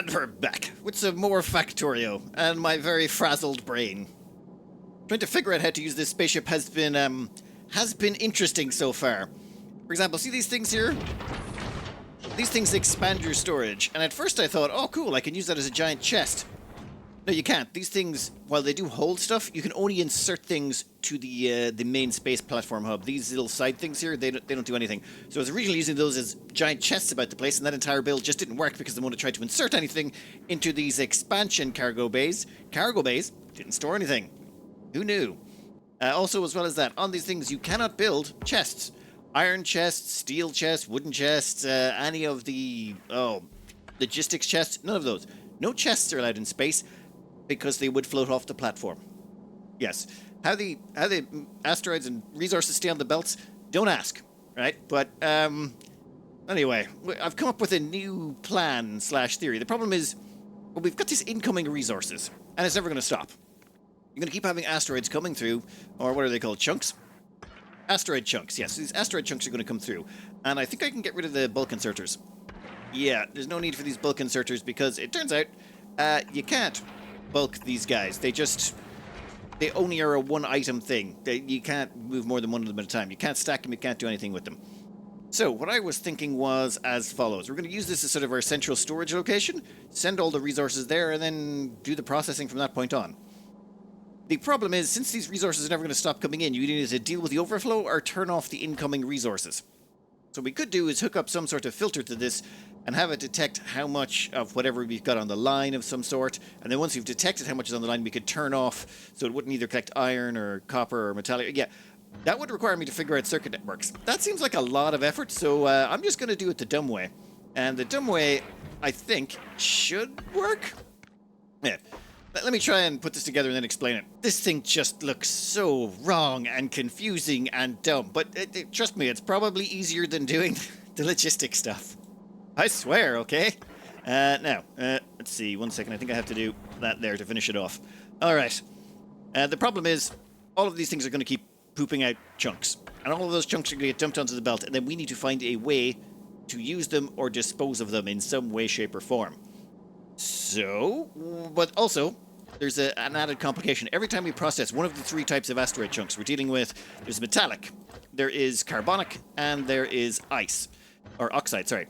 And we're back with some more Factorio and my very frazzled brain. Trying to figure out how to use this spaceship has been interesting so far. For example, see these things here? These things expand your storage, and at first I thought, oh cool, I can use that as a giant chest. No, you can't. These things, while they do hold stuff, you can only insert things to the main space platform hub. These little side things here, they don't do anything. So I was originally using those as giant chests about the place, and that entire build just didn't work because the moment I tried to insert anything into these expansion cargo bays didn't store anything. Who knew? Also, as well as that, on these things you cannot build chests. Iron chests, steel chests, wooden chests, any of the logistics chests, none of those. No chests are allowed in space because they would float off the platform. Yes. How the asteroids and resources stay on the belts, don't ask, right? But anyway, I've come up with a new plan / theory. The problem is, well, we've got these incoming resources, and it's never going to stop. You're going to keep having asteroids coming through, or what are they called, chunks? Asteroid chunks, yes. These asteroid chunks are going to come through, and I think I can get rid of the bulk inserters. Yeah, there's no need for these bulk inserters because it turns out you can't bulk these guys. They only are a one-item thing. You can't move more than one of them at a time. You can't stack them, you can't do anything with them. So, what I was thinking was as follows. We're going to use this as sort of our central storage location, send all the resources there, and then do the processing from that point on. The problem is, since these resources are never going to stop coming in, you either need to deal with the overflow or turn off the incoming resources. So what we could do is hook up some sort of filter to this and have it detect how much of whatever we've got on the line of some sort. And then once we've detected how much is on the line, we could turn off so it wouldn't either collect iron or copper or metallic. Yeah, that would require me to figure out circuit networks. That seems like a lot of effort, so I'm just going to do it the dumb way. And the dumb way, I think, should work. Yeah. Let me try and put this together and then explain it. This thing just looks so wrong and confusing and dumb. But trust me, it's probably easier than doing the logistic stuff. I swear, okay? Now, let's see. 1 second. I think I have to do that there to finish it off. All right. The problem is, all of these things are going to keep pooping out chunks. And all of those chunks are going to get dumped onto the belt. And then we need to find a way to use them or dispose of them in some way, shape, or form. So, but also, there's an added complication. Every time we process one of the 3 types of asteroid chunks we're dealing with, there's metallic, there is carbonic, and there is ice. Or oxide, sorry.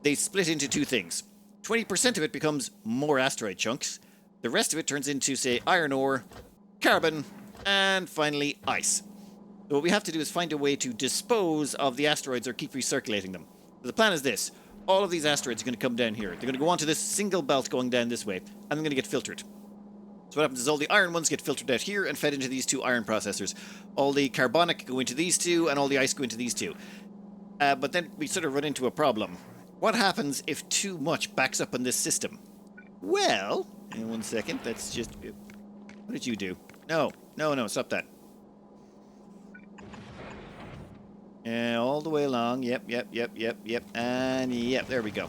They split into 2 things. 20% of it becomes more asteroid chunks. The rest of it turns into, say, iron ore, carbon, and finally ice. So what we have to do is find a way to dispose of the asteroids or keep recirculating them. So the plan is this. All of these asteroids are going to come down here. They're going to go onto this single belt going down this way, and they're going to get filtered. So what happens is all the iron ones get filtered out here and fed into these 2 iron processors. All the carbonic go into these 2, and all the ice go into these 2. But then we sort of run into a problem. What happens if too much backs up on this system? Well, in 1 second, let's just... What did you do? No, stop that. All the way along. Yep. And yep, there we go.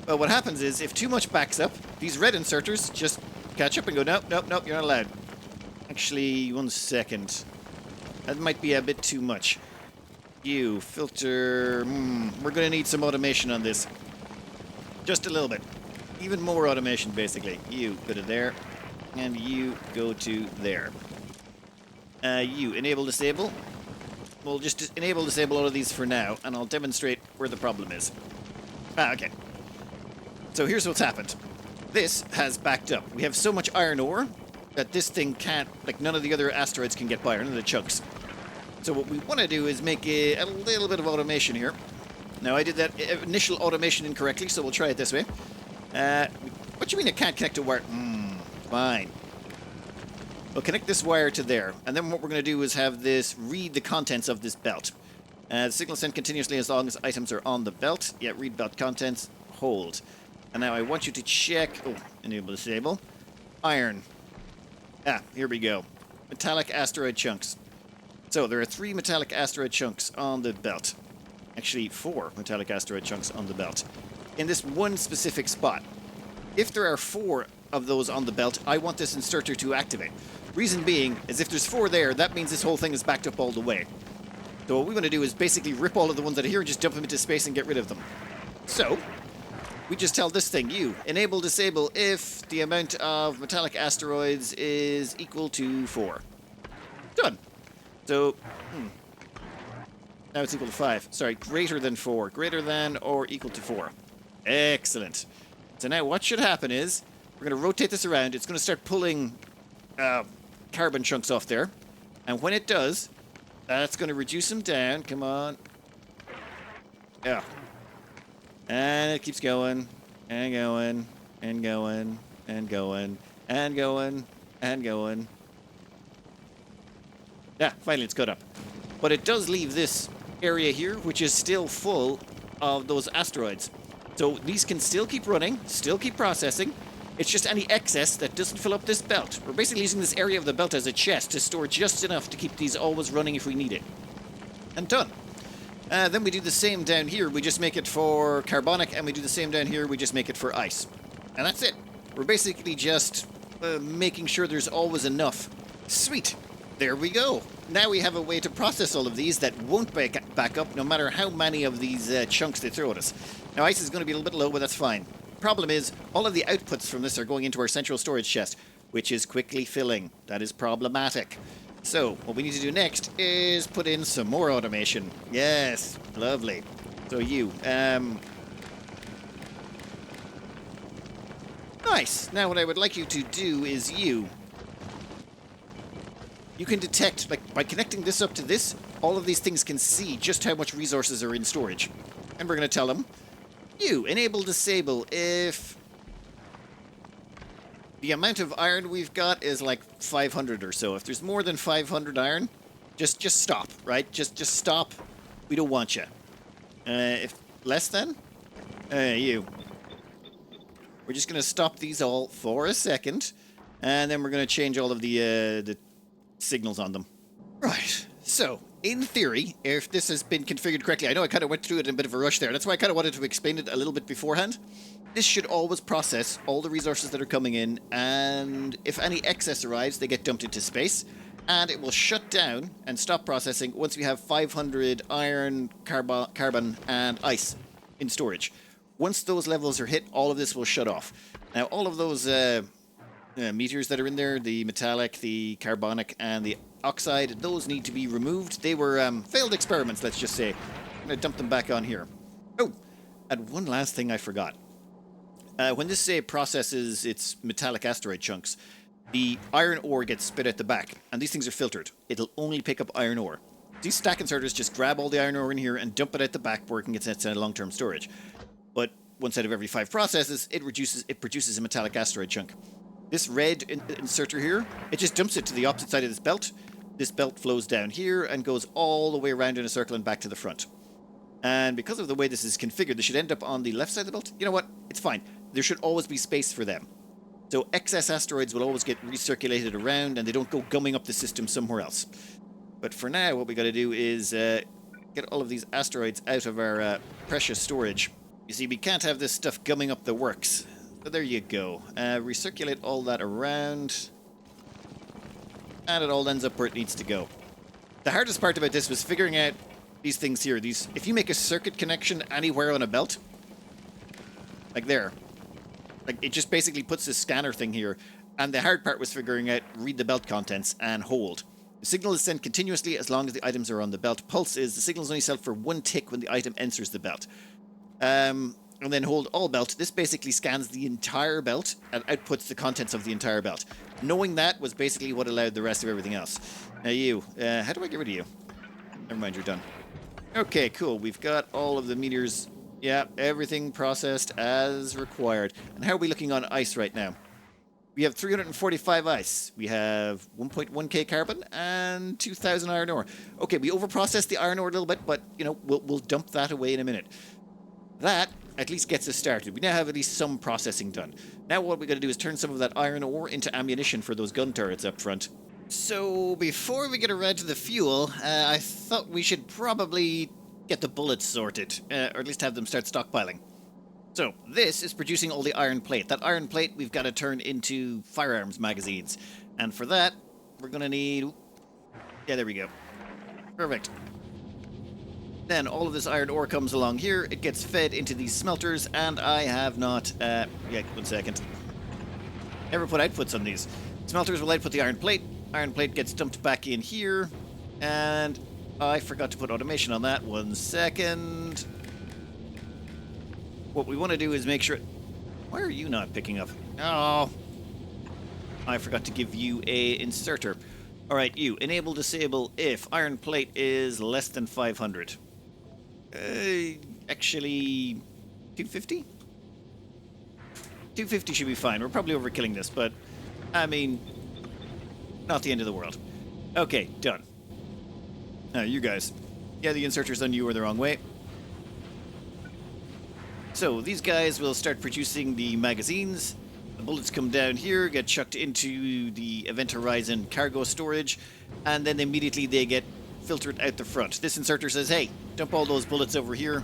Well, what happens is, if too much backs up, these red inserters just catch up and go, nope, you're not allowed. Actually, 1 second. That might be a bit too much. You, filter... we're going to need some automation on this. Just a little bit. Even more automation, basically. You, go to there. And you go to there. You, enable, disable. We'll just enable, disable all of these for now, and I'll demonstrate where the problem is. Okay. So here's what's happened. This has backed up. We have so much iron ore that this thing can't, like none of the other asteroids can get by, none of the chunks. So what we want to do is make a little bit of automation here. Now I did that initial automation incorrectly, so we'll try it this way. What do you mean it can't connect to wire? Fine. We'll connect this wire to there, and then what we're going to do is have this read the contents of this belt. The signal sent continuously as long as items are on the belt. Yeah, read belt contents, hold. And now I want you to check... Oh, enable, disable. Iron. Here we go. Metallic asteroid chunks. So there are 3 metallic asteroid chunks on the belt. Actually, 4 metallic asteroid chunks on the belt. In this one specific spot. If there are 4 of those on the belt, I want this inserter to activate. Reason being is if there's 4 there, that means this whole thing is backed up all the way. So what we want to do is basically rip all of the ones out of here and just dump them into space and get rid of them. So, we just tell this thing, you, enable disable if the amount of metallic asteroids is equal to 4. Done. So, now it's equal to 5. Sorry, greater than 4. Greater than or equal to 4. Excellent. So now what should happen is, we're going to rotate this around. It's going to start pulling carbon chunks off there. And when it does, that's going to reduce them down. Come on. Yeah. And it keeps going, and going, and going, and going, and going, and going. Yeah, finally it's caught up. But it does leave this area here, which is still full of those asteroids. So these can still keep running, still keep processing. It's just any excess that doesn't fill up this belt. We're basically using this area of the belt as a chest to store just enough to keep these always running if we need it. And done. Then we do the same down here. We just make it for carbonic, and we do the same down here. We just make it for ice. And that's it. We're basically just making sure there's always enough. Sweet. There we go. Now we have a way to process all of these that won't back up no matter how many of these chunks they throw at us. Now ice is going to be a little bit low, but that's fine. Problem is, all of the outputs from this are going into our central storage chest, which is quickly filling. That is problematic. So, what we need to do next is put in some more automation. Yes, lovely. So you, nice. Now what I would like you to do is you can detect, like, by connecting this up to this, all of these things can see just how much resources are in storage. And we're going to tell them, you, enable disable if the amount of iron we've got is like 500 or so. If there's more than 500 iron, just stop, right? Just stop. We don't want you. If less than, you. We're just going to stop these all for a second, and then we're going to change all of the signals on them. Right. So, in theory, if this has been configured correctly, I know I kind of went through it in a bit of a rush there. That's why I kind of wanted to explain it a little bit beforehand. This should always process all the resources that are coming in, and if any excess arrives, they get dumped into space, and it will shut down and stop processing once we have 500 iron, carbon, and ice in storage. Once those levels are hit, all of this will shut off. Now, all of those meters that are in there, the metallic, the carbonic, and the oxide, those need to be removed. They were failed experiments, let's just say. I'm going to dump them back on here. Oh, and one last thing I forgot. When this, say, processes its metallic asteroid chunks, the iron ore gets spit at the back, and these things are filtered. It'll only pick up iron ore. These stack inserters just grab all the iron ore in here and dump it at the back where it can get sent to long-term storage. But once out of every 5 processes, it produces a metallic asteroid chunk. This red inserter here, it just dumps it to the opposite side of this belt. This belt flows down here and goes all the way around in a circle and back to the front. And because of the way this is configured, this should end up on the left side of the belt. You know what? It's fine. There should always be space for them. So excess asteroids will always get recirculated around and they don't go gumming up the system somewhere else. But for now, what we got to do is get all of these asteroids out of our precious storage. You see, we can't have this stuff gumming up the works. So there you go. Recirculate all that around. And it all ends up where it needs to go. The hardest part about this was figuring out these things here. If you make a circuit connection anywhere on a belt, like there, like it just basically puts this scanner thing here. And the hard part was figuring out read the belt contents and hold. The signal is sent continuously as long as the items are on the belt. Pulse is the signal is only sent for 1 tick when the item enters the belt. And then hold all belt. This basically scans the entire belt and outputs the contents of the entire belt. Knowing that was basically what allowed the rest of everything else. Now you, how do I get rid of you? Never mind, you're done. Okay, cool. We've got all of the meters. Yeah, everything processed as required. And how are we looking on ice right now? We have 345 ice. We have 1.1k carbon and 2,000 iron ore. Okay, we overprocessed the iron ore a little bit, but, you know, we'll dump that away in a minute. That at least gets us started. We now have at least some processing done. Now what we got to do is turn some of that iron ore into ammunition for those gun turrets up front. So before we get around to the fuel, I thought we should probably get the bullets sorted, or at least have them start stockpiling. So this is producing all the iron plate. That iron plate we've got to turn into firearms magazines. And for that, we're going to need... Yeah, there we go. Perfect. Then all of this iron ore comes along here. It gets fed into these smelters, and I have not... yeah, 1 second. Never put outputs on these. Smelters will output the iron plate. Iron plate gets dumped back in here. And I forgot to put automation on that. 1 second. What we want to do is make sure... Why are you not picking up? Oh. I forgot to give you a inserter. Alright, you. Enable, disable if iron plate is less than 500. Actually... 250? 250 should be fine. We're probably overkilling this, but... I mean... Not the end of the world. Okay, done. Now, you guys. Yeah, the inserters on you are the wrong way. So, these guys will start producing the magazines. The bullets come down here, get chucked into the Event Horizon cargo storage, and then immediately they get filtered out the front. This inserter says, hey, dump all those bullets over here,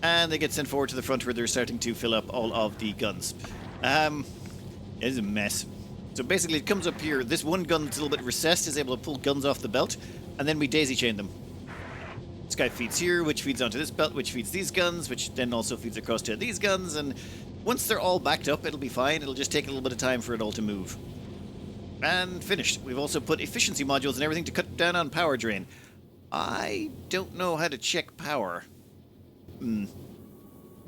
and they get sent forward to the front where they're starting to fill up all of the guns. It's a mess. So basically it comes up here, this one gun that's a little bit recessed is able to pull guns off the belt, and then we daisy chain them. This guy feeds here, which feeds onto this belt, which feeds these guns, which then also feeds across to these guns, and once they're all backed up, it'll be fine. It'll just take a little bit of time for it all to move. And finished. We've also put efficiency modules and everything to cut down on power drain. I don't know how to check power.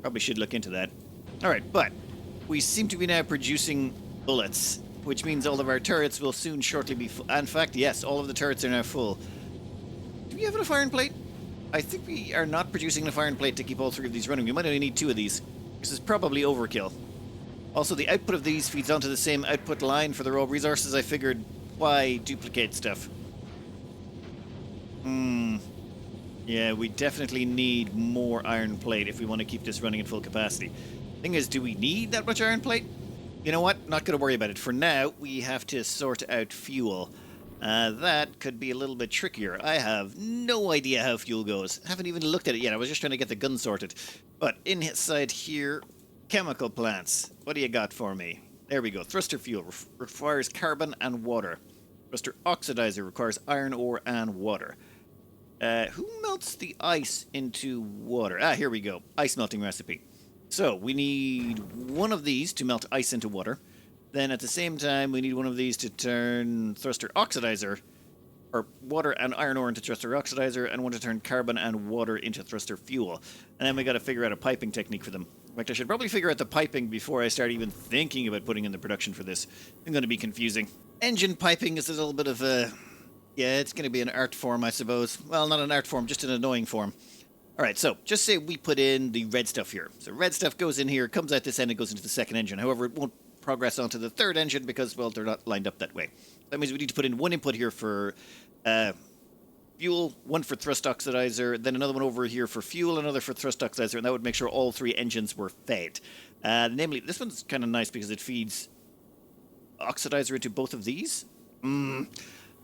Probably should look into that. Alright, but we seem to be now producing bullets, which means all of our turrets will soon shortly be full. In fact, yes, all of the turrets are now full. Do we have enough iron plate? I think we are not producing enough iron plate to keep all three of these running. We might only need 2 of these. This is probably overkill. Also, the output of these feeds onto the same output line for the raw resources. I figured, why duplicate stuff? Yeah, we definitely need more iron plate if we want to keep this running at full capacity. Thing is, do we need that much iron plate? You know what? Not going to worry about it. For now, we have to sort out fuel. That could be a little bit trickier. I have no idea how fuel goes. Haven't even looked at it yet. I was just trying to get the gun sorted. But inside here, chemical plants. What do you got for me? There we go. Thruster fuel requires carbon and water. Thruster oxidizer requires iron ore and water. Who melts the ice into water? Ah, here we go. Ice melting recipe. So, we need one of these to melt ice into water. Then at the same time, we need one of these to turn thruster oxidizer, or water and iron ore into thruster oxidizer, and one to turn carbon and water into thruster fuel. And then we got to figure out a piping technique for them. In fact, I should probably figure out the piping before I start even thinking about putting in the production for this. It's going to be confusing. Engine piping is a little bit of a... Yeah, it's going to be an art form, I suppose. Well, not an art form, just an annoying form. Alright, so, just say we put in the red stuff here. So red stuff goes in here, comes out this end, and goes into the second engine. However, it won't progress onto the third engine because, well, they're not lined up that way. That means we need to put in one input here for fuel, one for thrust oxidizer, then another one over here for fuel, another for thrust oxidizer, and that would make sure all 3 engines were fed. Namely, this one's kind of nice because it feeds oxidizer into both of these.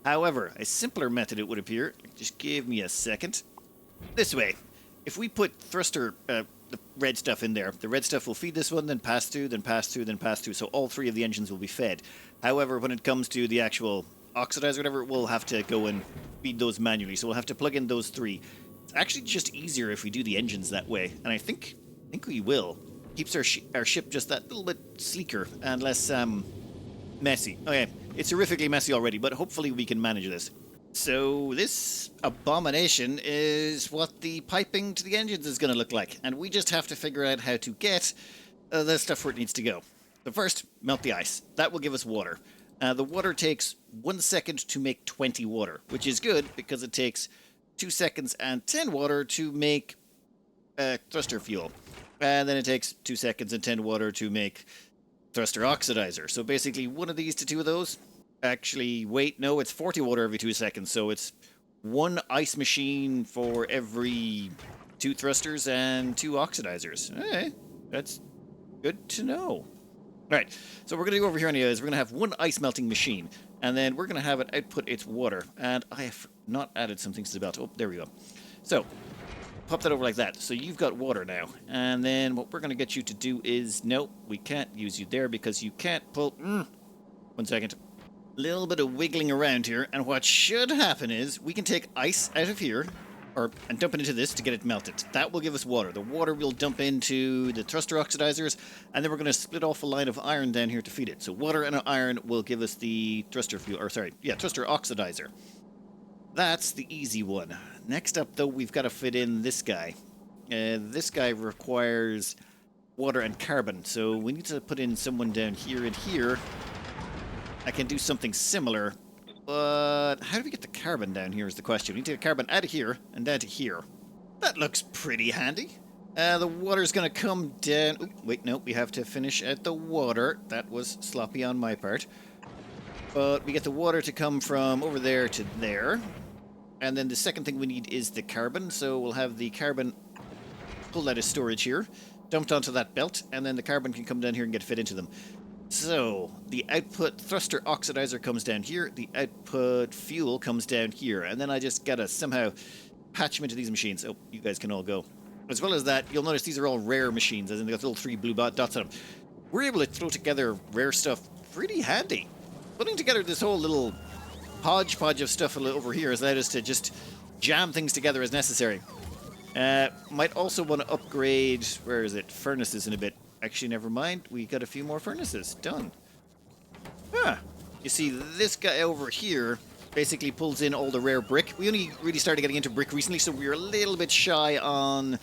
However, a simpler method, it would appear, just give me a second. This way. If we put thruster, the red stuff in there, the red stuff will feed this one, then pass through, then pass through, then pass through, so all 3 of the engines will be fed. However, when it comes to the actual oxidizer or whatever, we'll have to go and feed those manually, so we'll have to plug in those 3. It's actually just easier if we do the engines that way, and I think we will. Keeps our ship just that little bit sleeker and less, messy. Okay, it's horrifically messy already, but hopefully we can manage this. So this abomination is what the piping to the engines is going to look like, and we just have to figure out how to get the stuff where it needs to go. So first, melt the ice. That will give us water. The water takes 1 second to make 20 water, which is good because it takes 2 seconds and 10 water to make thruster fuel. And then it takes 2 seconds and 10 water to make thruster oxidizer. So basically 1 of these to 2 of those. Actually, wait, no, it's 40 water every 2 seconds, so it's 1 ice machine for every 2 thrusters and 2 oxidizers. Okay, that's good to know. Alright, so we're going to go over here anyways. We're going to have 1 ice melting machine, and then we're going to have it output its water. And I have not added some things to the belt. Oh, there we go. So, pop that over like that. So you've got water now. And then what we're going to get you to do is... No, we can't use you there because you can't pull... 1 second. Little bit of wiggling around here, and what should happen is we can take ice out of here, and dump it into this to get it melted. That will give us water. The water will dump into the thruster oxidizers, and then we're going to split off a line of iron down here to feed it. So water and iron will give us the thruster fuel, thruster oxidizer. That's the easy one. Next up, though, we've got to fit in this guy. This guy requires water and carbon, so we need to put in someone down here and here. I can do something similar. But how do we get the carbon down here is the question. We need to get carbon out of here and down to here. That looks pretty handy. The water's going to come down. Ooh, wait, no, we have to finish out the water. That was sloppy on my part. But we get the water to come from over there to there. And then the second thing we need is the carbon. So we'll have the carbon pulled out of storage here, dumped onto that belt, and then the carbon can come down here and get fit into them. So, the output thruster oxidizer comes down here, the output fuel comes down here, and then I just gotta somehow patch them into these machines. Oh, you guys can all go. As well as that, you'll notice these are all rare machines, as in they got little 3 blue dots on them. We're able to throw together rare stuff pretty handy. Putting together this whole little hodgepodge of stuff over here has allowed us to just jam things together as necessary. Might also want to upgrade, where is it, furnaces in a bit. Actually, never mind. We got a few more furnaces. Done. Huh. You see, this guy over here basically pulls in all the rare brick. We only really started getting into brick recently, so we were a little bit shy on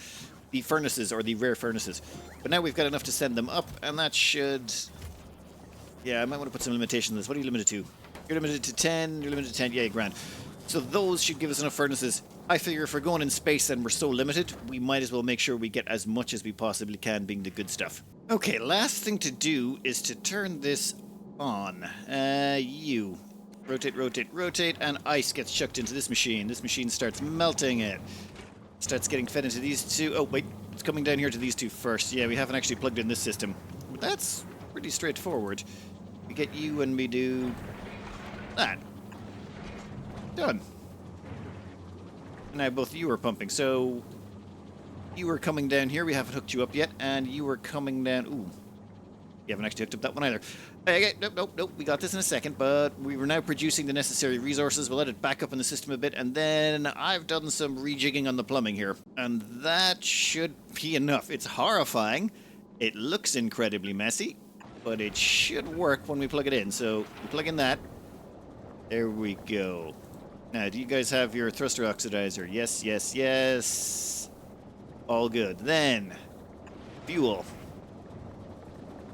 the furnaces, or the rare furnaces. But now we've got enough to send them up, and that should... Yeah, I might want to put some limitation on this. What are you limited to? You're limited to 10. You're limited to 10. Yeah, grand. So those should give us enough furnaces. I figure if we're going in space and we're so limited, we might as well make sure we get as much as we possibly can, being the good stuff. Okay, last thing to do is to turn this on. You. Rotate, rotate, rotate, and ice gets chucked into this machine. This machine starts melting it. Starts getting fed into these two. Oh, wait. It's coming down here to these two first. Yeah, we haven't actually plugged in this system. That's pretty straightforward. We get you and we do that. Done. Now both of you are pumping, so you are coming down here. We haven't hooked you up yet, and you are coming down. Ooh, you haven't actually hooked up that one either. Okay, nope. We got this in a second, but we were now producing the necessary resources. We'll let it back up in the system a bit, and then I've done some rejigging on the plumbing here, and that should be enough. It's horrifying. It looks incredibly messy, but it should work when we plug it in. So we plug in that. There we go. Now, do you guys have your thruster oxidizer? Yes, yes, yes. All good. Then, fuel.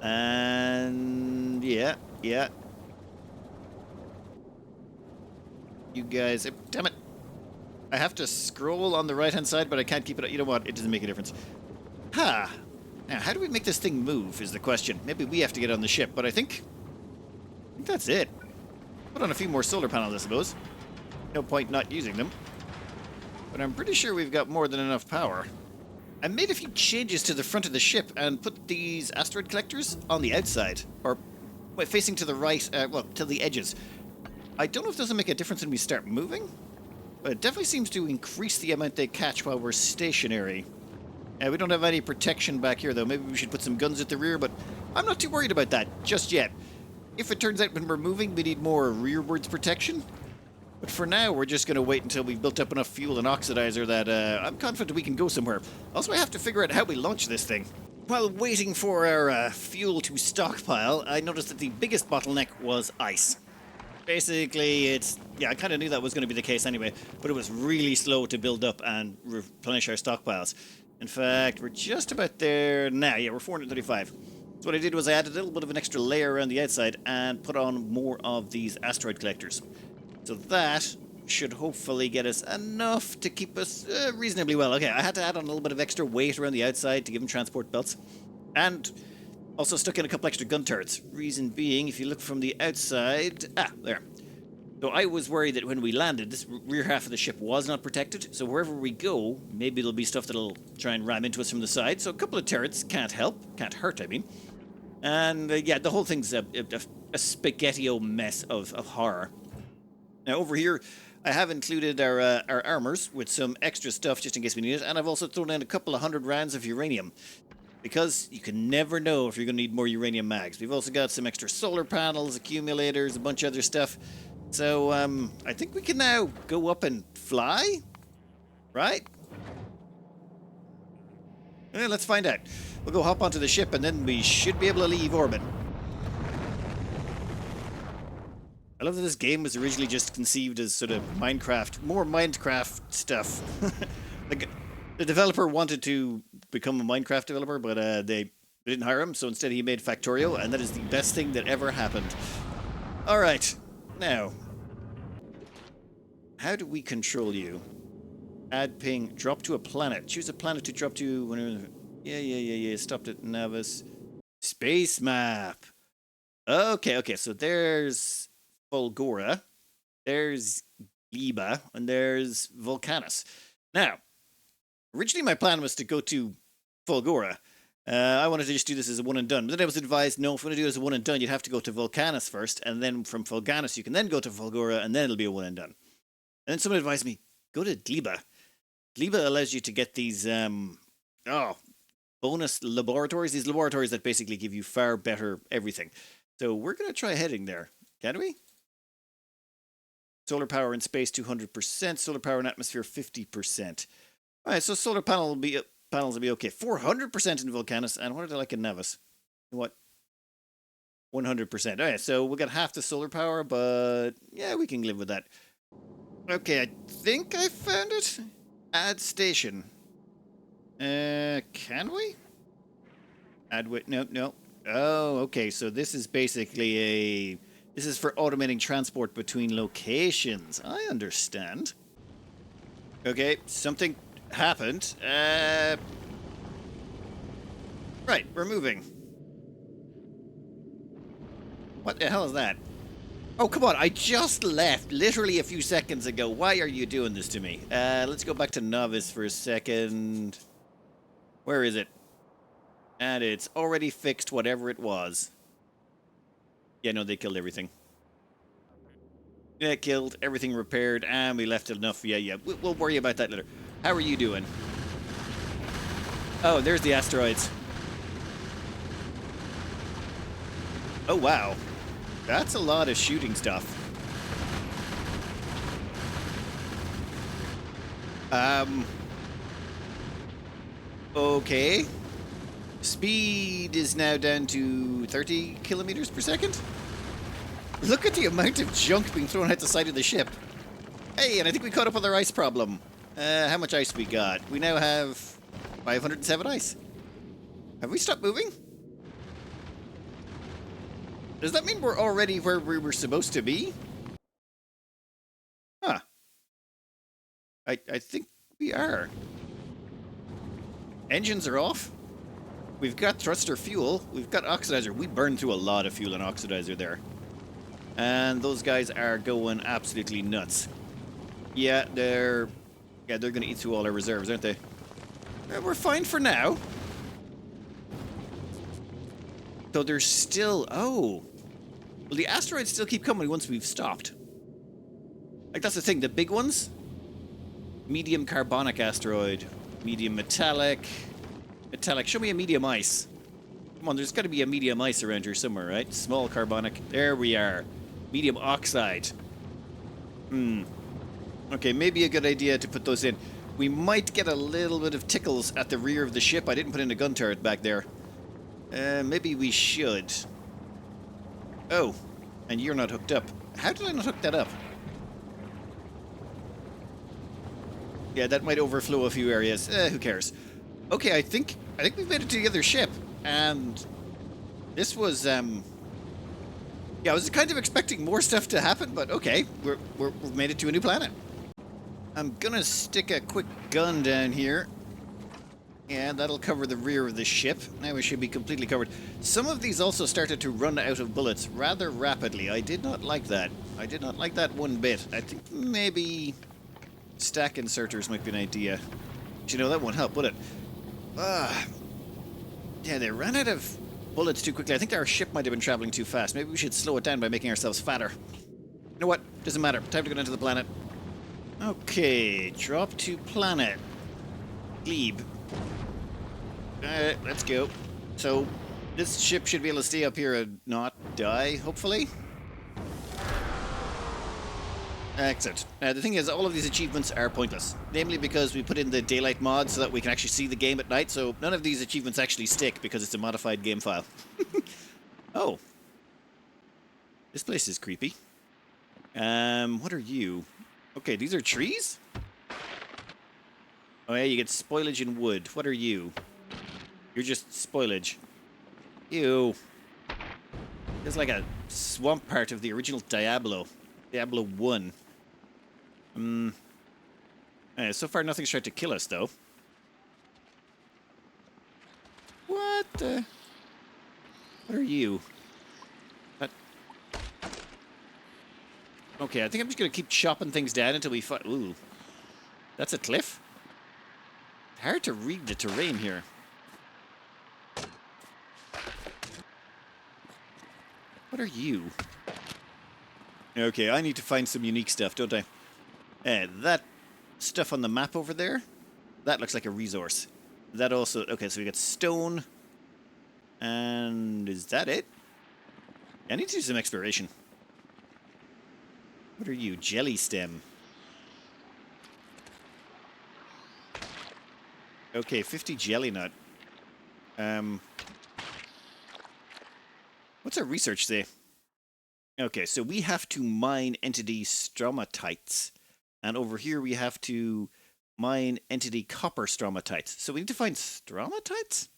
And, yeah. You guys, damn it. I have to scroll on the right-hand side, but I can't keep it up. You know what? It doesn't make a difference. Ha! Now, how do we make this thing move is the question. Maybe we have to get on the ship, but I think that's it. Put on a few more solar panels, I suppose. No point not using them. But I'm pretty sure we've got more than enough power. I made a few changes to the front of the ship and put these asteroid collectors on the outside. Or facing to the right, to the edges. I don't know if this will make a difference when we start moving. But it definitely seems to increase the amount they catch while we're stationary. We don't have any protection back here, though. Maybe we should put some guns at the rear, but I'm not too worried about that just yet. If it turns out when we're moving we need more rearwards protection. But for now, we're just going to wait until we've built up enough fuel and oxidizer that I'm confident we can go somewhere. Also, I have to figure out how we launch this thing. While waiting for our fuel to stockpile, I noticed that the biggest bottleneck was ice. Basically, I kind of knew that was going to be the case anyway, but it was really slow to build up and replenish our stockpiles. In fact, we're just about there now. Yeah, we're 435. So what I did was I added a little bit of an extra layer around the outside and put on more of these asteroid collectors. So that should hopefully get us enough to keep us reasonably well. Okay, I had to add on a little bit of extra weight around the outside to give them transport belts. And also stuck in a couple extra gun turrets. Reason being, if you look from the outside... there. So I was worried that when we landed, this rear half of the ship was not protected. So wherever we go, maybe there'll be stuff that'll try and ram into us from the side. So a couple of turrets can't hurt, I mean. And the whole thing's a spaghetti-o mess of horror. Now over here, I have included our armors with some extra stuff just in case we need it, and I've also thrown in a couple of 100 rounds of uranium, because you can never know if you're going to need more uranium mags. We've also got some extra solar panels, accumulators, a bunch of other stuff. So I think we can now go up and fly, Right? Let's find out. We'll go hop onto the ship and then we should be able to leave orbit. I love that this game was originally just conceived as sort of Minecraft, more Minecraft stuff. The developer wanted to become a Minecraft developer, but they didn't hire him, so instead he made Factorio, and that is the best thing that ever happened. Alright, now, how do we control you? Add ping, drop to a planet. Choose a planet to drop to whenever... Yeah. Stopped at Navis. Space map. Okay, so there's Fulgora, there's Liba, and there's Vulcanus. Now, originally my plan was to go to Fulgora. I wanted to just do this as a one and done, but then I was advised, no, if you want to do it as a one and done, you'd have to go to Vulcanus first, and then from Vulcanus you can then go to Fulgora, and then it'll be a one and done. And then someone advised me, go to Liba. Liba allows you to get these, bonus laboratories, these laboratories that basically give you far better everything. So we're going to try heading there, can we? Solar power in space 200%, solar power in atmosphere 50%. Alright, so solar panels will be okay. 400% in Vulcanus, and what did I like in Navis? What? 100%. Alright, so we got half the solar power, but yeah, we can live with that. Okay, I think I found it. Add station. Can we? Add with no. Oh, okay, so this is basically this is for automating transport between locations. I understand. Okay, something happened. Right, we're moving. What the hell is that? Oh, come on, I just left literally a few seconds ago. Why are you doing this to me? Let's go back to Novice for a second. Where is it? And it's already fixed whatever it was. Yeah, no, they killed everything. Yeah, killed, everything repaired, and we left enough. Yeah. We'll worry about that later. How are you doing? Oh, there's the asteroids. Oh, wow. That's a lot of shooting stuff. Okay. Speed is now down to 30 kilometers per second. Look at the amount of junk being thrown out the side of the ship. Hey, and I think we caught up with our ice problem. How much ice we got? We now have 507 ice. Have we stopped moving? Does that mean we're already where we were supposed to be? Huh. I think we are. Engines are off. We've got thruster fuel. We've got oxidizer. We burned through a lot of fuel and oxidizer there. And those guys are going absolutely nuts. Yeah, they're going to eat through all our reserves, aren't they? We're fine for now. So there's still... Oh. Well, the asteroids still keep coming once we've stopped. Like, that's the thing. The big ones? Medium carbonic asteroid. Medium metallic. Metallic. Show me a medium ice. Come on, there's got to be a medium ice around here somewhere, right? Small carbonic. There we are. Medium oxide. Okay, maybe a good idea to put those in. We might get a little bit of tickles at the rear of the ship. I didn't put in a gun turret back there. Maybe we should. Oh, and you're not hooked up. How did I not hook that up? Yeah, that might overflow a few areas. Who cares? Okay, I think we've made it to the other ship, and this was yeah, I was kind of expecting more stuff to happen, but okay, we've made it to a new planet. I'm gonna stick a quick gun down here. Yeah, that'll cover the rear of the ship. Now we should be completely covered. Some of these also started to run out of bullets rather rapidly. I did not like that. I did not like that one bit. I think maybe stack inserters might be an idea. But you know, that won't help, would it? Yeah, they ran out of bullets too quickly. I think our ship might have been traveling too fast. Maybe we should slow it down by making ourselves fatter. You know what? Doesn't matter. Time to go down to the planet. Okay, drop to planet. Glebe. Let's go. So, this ship should be able to stay up here and not die, hopefully. Excellent. The thing is, all of these achievements are pointless. Namely because we put in the daylight mod so that we can actually see the game at night, so none of these achievements actually stick because it's a modified game file. Oh. This place is creepy. What are you? Okay, these are trees? Oh yeah, you get spoilage and wood. What are you? You're just spoilage. Ew. It's like a swamp part of the original Diablo. Diablo 1. So far nothing's tried to kill us, though. What the... What are you? What? Okay, I think I'm just gonna keep chopping things down until we find... Ooh. That's a cliff? Hard to read the terrain here. What are you? Okay, I need to find some unique stuff, don't I? That stuff on the map over there, that looks like a resource. That also... Okay, so we got stone. And is that it? I need to do some exploration. What are you? Jelly stem. Okay, 50 jelly nut. What's our research say? Okay, so we have to mine entity stromatite. And over here we have to mine entity copper stromatite. So we need to find stromatites?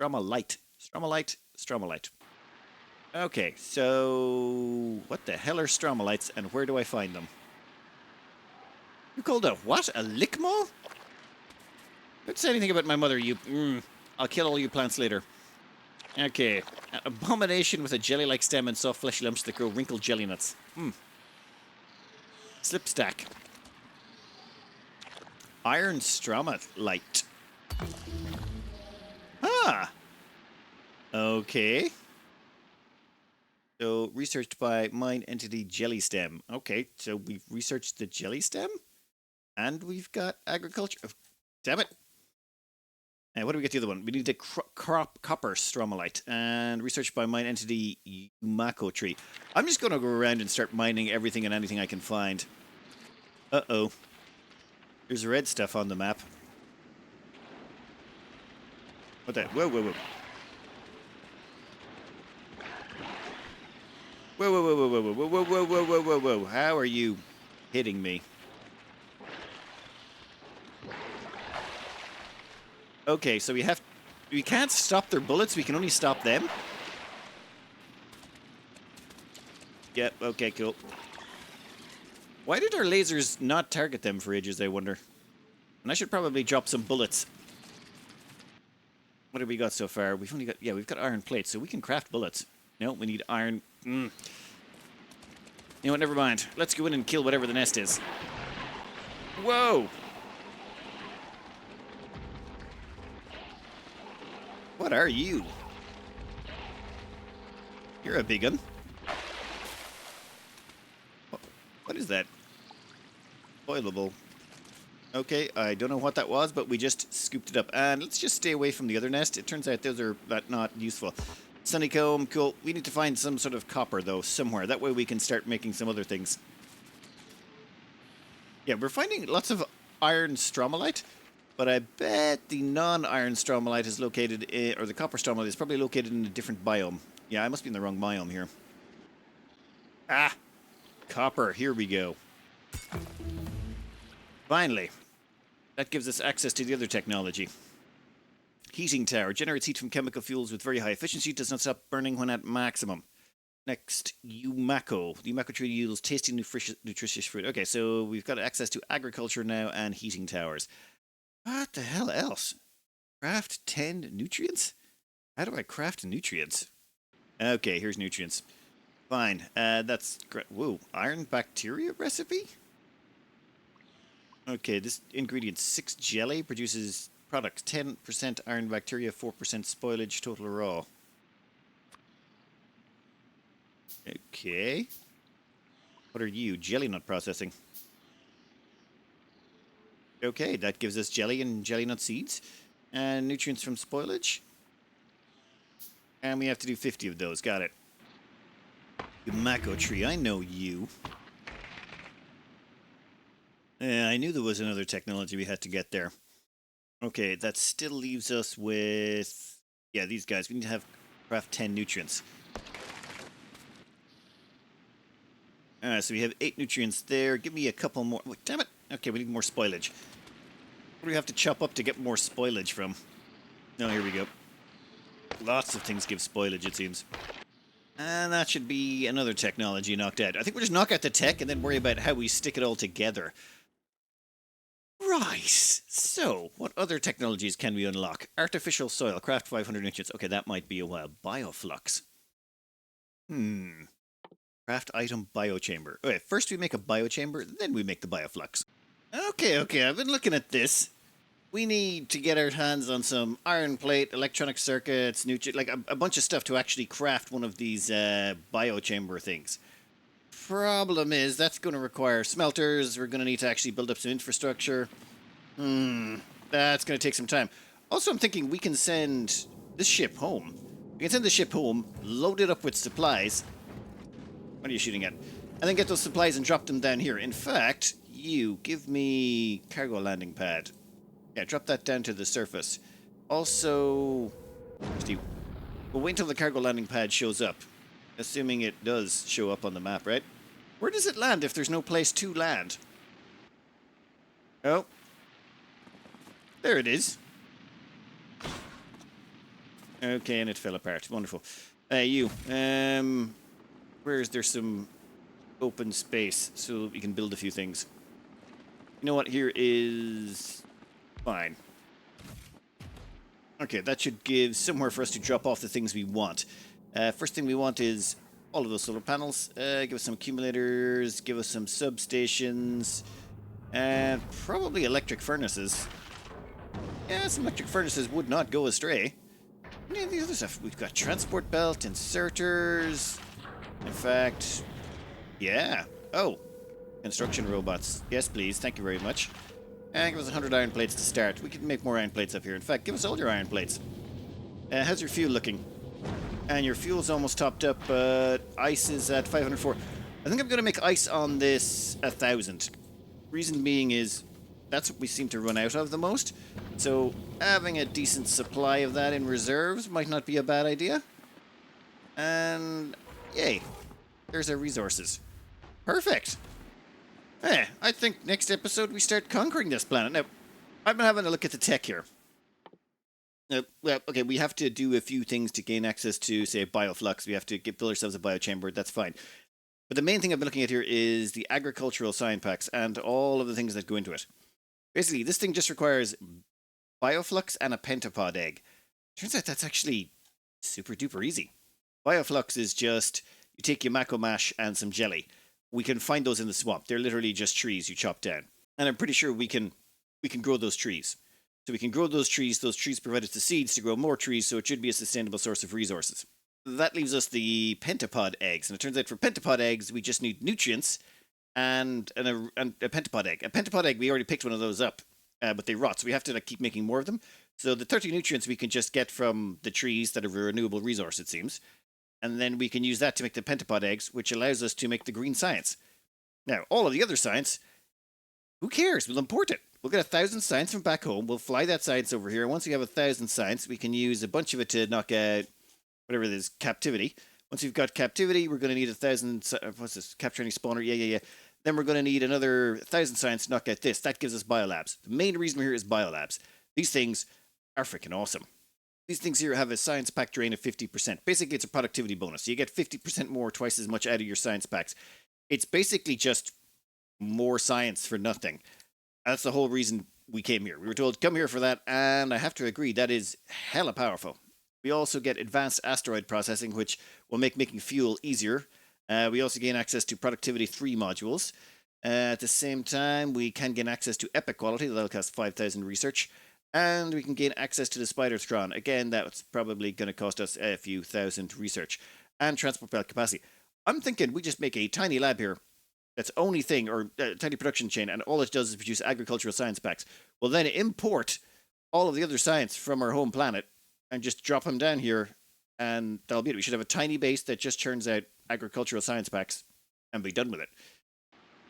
Stromalite. Stromalite. Stromalite. Okay, so... What the hell are stromalites and where do I find them? You called a what? A lickmaw? Don't say anything about my mother, you... I'll kill all you plants later. Okay. An abomination with a jelly-like stem and soft fleshy lumps that grow wrinkled jelly nuts. Slipstack. Iron stromatite. Ah! Okay. So, researched by Mine Entity Jelly Stem. Okay, so we've researched the jelly stem? And we've got agriculture. Oh, damn it. What do we get the other one? We need the copper stromalite. And researched by Mine Entity Umako tree. I'm just going to go around and start mining everything and anything I can find. Uh-oh. There's red stuff on the map. What the? Whoa, whoa, whoa. Whoa, whoa, whoa, whoa, whoa, whoa, whoa, whoa, whoa, whoa, whoa. How are you hitting me? Okay, so we can't stop their bullets, we can only stop them? Yep, okay, cool. Why did our lasers not target them for ages, I wonder? And I should probably drop some bullets. What have we got so far? We've only got... Yeah, we've got iron plates, so we can craft bullets. No, we need iron... You know what, never mind. Let's go in and kill whatever the nest is. Whoa! What are you? You're a big one. What is that? Boilable. Okay, I don't know what that was, but we just scooped it up. And let's just stay away from the other nest. It turns out those are not useful. Sunnycomb, cool. We need to find some sort of copper, though, somewhere. That way we can start making some other things. Yeah, we're finding lots of iron stromalite, but I bet the non-iron stromalite is located in, or the copper stromalite is probably located in a different biome. Yeah, I must be in the wrong biome here. Ah! Copper, here we go. Finally. That gives us access to the other technology. Heating tower. Generates heat from chemical fuels with very high efficiency. Does not stop burning when at maximum. Next, Umako. The Umako tree yields tasty, nutritious fruit. Okay, so we've got access to agriculture now and heating towers. What the hell else? Craft 10 nutrients? How do I craft nutrients? Okay, here's nutrients. Fine. That's great. Whoa, iron bacteria recipe? Okay, this ingredient 6 jelly produces products 10% iron bacteria, 4% spoilage, total raw. Okay. What are you? Jelly nut processing. Okay, that gives us jelly and jelly nut seeds. And nutrients from spoilage. And we have to do 50 of those. Got it. Umako tree, I know you. I knew there was another technology we had to get there. Okay, that still leaves us with... Yeah, these guys. We need to have craft 10 nutrients. Alright, so we have 8 nutrients there. Give me a couple more. Wait, damn it! Okay, we need more spoilage. What do we have to chop up to get more spoilage from? No, here we go. Lots of things give spoilage, it seems. And that should be another technology knocked out. I think we'll just knock out the tech and then worry about how we stick it all together. Right. So, what other technologies can we unlock? Artificial soil, craft 500 inches. Okay, that might be a while. Bioflux. Craft item biochamber. Okay, first we make a biochamber, then we make the bioflux. Okay, I've been looking at this. We need to get our hands on some iron plate, electronic circuits, like a bunch of stuff to actually craft one of these biochamber things. Problem is, that's going to require smelters. We're going to need to actually build up some infrastructure. That's going to take some time. Also, I'm thinking we can send this ship home. We can send the ship home, load it up with supplies. What are you shooting at? And then get those supplies and drop them down here. In fact, you give me cargo landing pad. Yeah, drop that down to the surface. Also, we'll wait until the cargo landing pad shows up. Assuming it does show up on the map, right? Where does it land if there's no place to land? Oh. There it is. Okay, and it fell apart. Wonderful. You. Where is there some open space so we can build a few things? You know what? Here is... Fine. Okay, that should give somewhere for us to drop off the things we want. First thing we want is all of those solar panels. Give us some accumulators, give us some substations, and probably electric furnaces. Yeah, some electric furnaces would not go astray. Any of the other stuff? We've got transport belt, inserters. In fact, yeah. Oh, construction robots. Yes, please. Thank you very much. And give us 100 iron plates to start. We can make more iron plates up here. In fact, give us all your iron plates. How's your fuel looking? And your fuel's almost topped up, but ice is at 504. I think I'm going to make ice on this 1,000. Reason being is that's what we seem to run out of the most. So having a decent supply of that in reserves might not be a bad idea. And yay, there's our resources. Perfect. I think next episode we start conquering this planet. Now, I've been having a look at the tech here. Well, okay, we have to do a few things to gain access to, say, bioflux. We have to build ourselves a biochamber. That's fine. But the main thing I've been looking at here is the agricultural science packs and all of the things that go into it. Basically, this thing just requires bioflux and a pentapod egg. Turns out that's actually super duper easy. Bioflux is just, you take your mako mash and some jelly. We can find those in the swamp. They're literally just trees you chop down. And I'm pretty sure we can grow those trees. So we can grow those trees provide us the seeds to grow more trees, so it should be a sustainable source of resources. That leaves us the pentapod eggs. And it turns out for pentapod eggs, we just need nutrients and a pentapod egg. A pentapod egg, we already picked one of those up, but they rot, so we have to keep making more of them. So the 30 nutrients we can just get from the trees that are a renewable resource, it seems. And then we can use that to make the pentapod eggs, which allows us to make the green science. Now, all of the other science, who cares? We'll import it. We'll get 1,000 science from back home. We'll fly that science over here. Once we have 1,000 science, we can use a bunch of it to knock out whatever it is, captivity. Once we've got captivity, we're going to need 1,000... What's this? Capture any spawner? Yeah. Then we're going to need another 1,000 science to knock out this. That gives us biolabs. The main reason we're here is biolabs. These things are freaking awesome. These things here have a science pack drain of 50%. Basically, it's a productivity bonus. So you get 50% more, twice as much out of your science packs. It's basically just more science for nothing. That's the whole reason we came here. We were told, come here for that, and I have to agree, that is hella powerful. We also get advanced asteroid processing, which will make making fuel easier. We also gain access to productivity 3 modules. At the same time, we can gain access to epic quality. That'll cost 5,000 research. And we can gain access to the Spider-Thron. Again, that's probably going to cost us a few thousand research. And transport belt capacity. I'm thinking we just make a tiny lab here. That's only thing, or a tiny production chain, and all it does is produce agricultural science packs. We'll then import all of the other science from our home planet and just drop them down here, and that'll be it. We should have a tiny base that just churns out agricultural science packs and be done with it.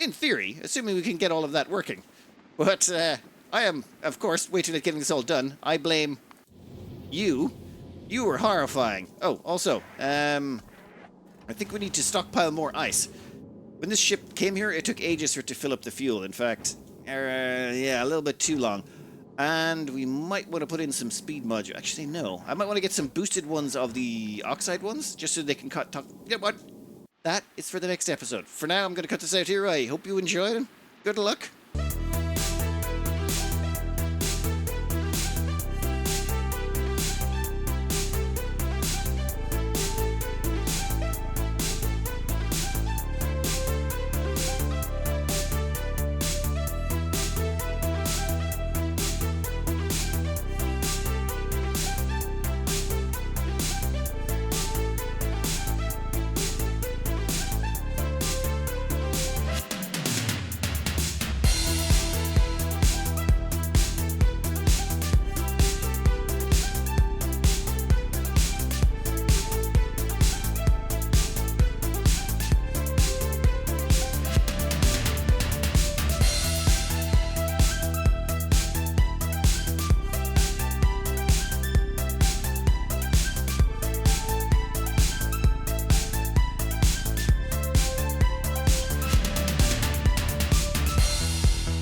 In theory, assuming we can get all of that working. But I am, of course, waiting at getting this all done. I blame you. You were horrifying. Oh, also, I think we need to stockpile more ice. When this ship came here, it took ages for it to fill up the fuel. In fact, yeah, a little bit too long. And we might want to put in some speed module. Actually, no. I might want to get some boosted ones of the oxide ones, just so they can cut... You know what? That is for the next episode. For now, I'm going to cut this out here. I hope you enjoyed, and good luck.